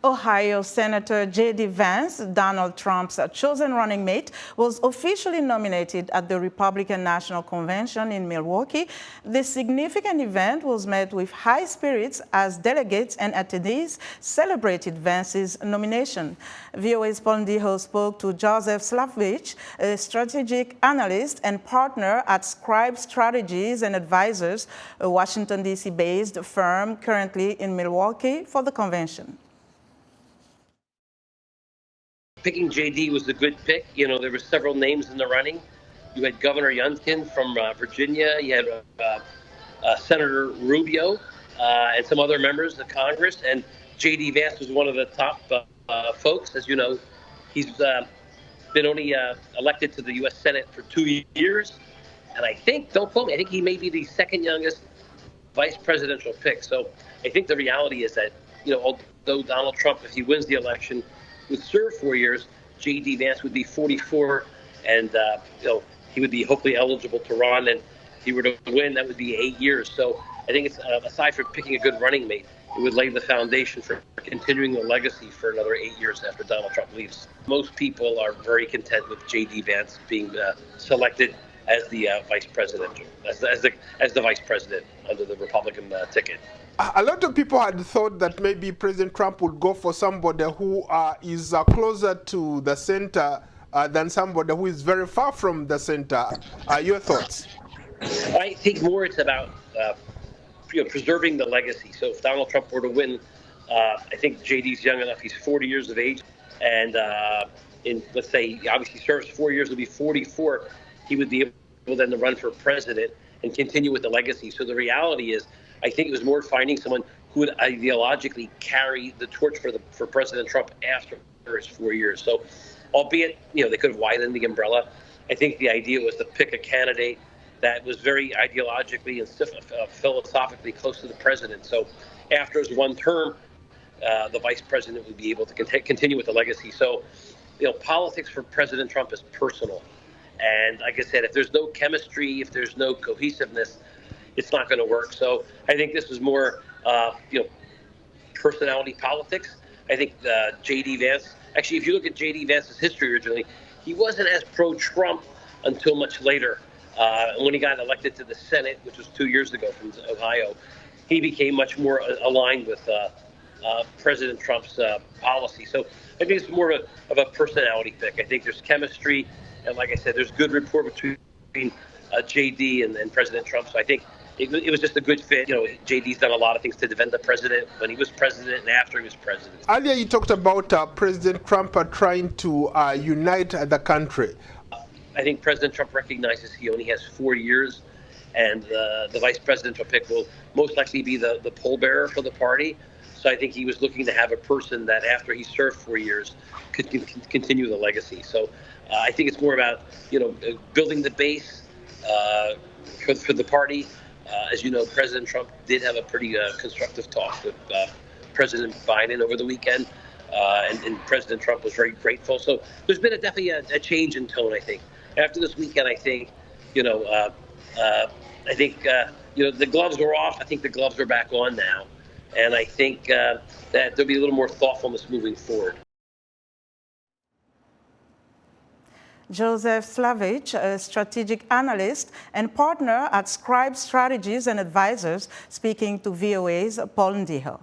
Ohio Senator J.D. Vance, Donald Trump's chosen running mate, was officially nominated at the Republican National Convention in Milwaukee. This significant event was met with high spirits as delegates and attendees celebrated Vance's nomination. VOA's Paul Ndiho spoke to Joseph Szlavik, a strategic analyst and partner at Scribe Strategies and Advisors, a Washington, D.C.-based firm currently in Milwaukee for the convention. Picking JD was a good pick. You know, there were several names in the running. You had Governor Youngkin from Virginia. You had Senator Rubio and some other members of Congress. And JD Vance was one of the top folks. As you know, he's been only elected to the U.S. Senate for 2 years. And I think, don't quote me, I think he may be the second youngest vice presidential pick. So I think the reality is that, you know, although Donald Trump, if he wins the election, would serve 4 years, J.D. Vance would be 44, and you know, he would be hopefully eligible to run. And if he were to win, that would be 8 years. So I think it's aside from picking a good running mate, it would lay the foundation for continuing the legacy for another 8 years after Donald Trump leaves. Most people are very content with J.D. Vance being selected as the vice president, as the vice president under the Republican ticket. A lot of people had thought that maybe President Trump would go for somebody who is closer to the center than somebody who is very far from the center. Your thoughts? I think more it's about preserving the legacy. So if Donald Trump were to win, I think JD's young enough. He's 40 years of age, and let's say he obviously serves 4 years, he'll be 44. He would be able then to run for president and continue with the legacy. So the reality is, I think it was more finding someone who would ideologically carry the torch for President Trump after his 4 years. So, albeit, you know, they could have widened the umbrella, I think the idea was to pick a candidate that was very ideologically and philosophically close to the president. So after his one term, the vice president would be able to continue with the legacy. So, you know, politics for President Trump is personal. And like I said, if there's no chemistry, if there's no cohesiveness, it's not going to work. So I think this was more, you know, personality politics. I think J.D. Vance, actually, if you look at J.D. Vance's history originally, he wasn't as pro-Trump until much later. When he got elected to the Senate, which was 2 years ago from Ohio, he became much more aligned with President Trump's policy. So I think it's more of a personality pick. I think there's chemistry, and like I said, there's good rapport between J.D. and President Trump. So I think it was just a good fit. You know, J.D.'s done a lot of things to defend the president when he was president and after he was president. Earlier you talked about President Trump trying to unite the country. I think President Trump recognizes he only has 4 years, and the vice presidential pick will most likely be the pallbearer for the party. So I think he was looking to have a person that after he served 4 years could continue the legacy. So I think it's more about, you know, building the base for the party. As you know, President Trump did have a pretty constructive talk with President Biden over the weekend, and President Trump was very grateful. So there's been definitely a change in tone, I think. After this weekend, I think, you know, you know, the gloves were off. I think the gloves are back on now. And I think that there'll be a little more thoughtfulness moving forward. Joseph Szlavik, a strategic analyst and partner at Scribe Strategies and Advisors, speaking to VOA's Paul Ndiho.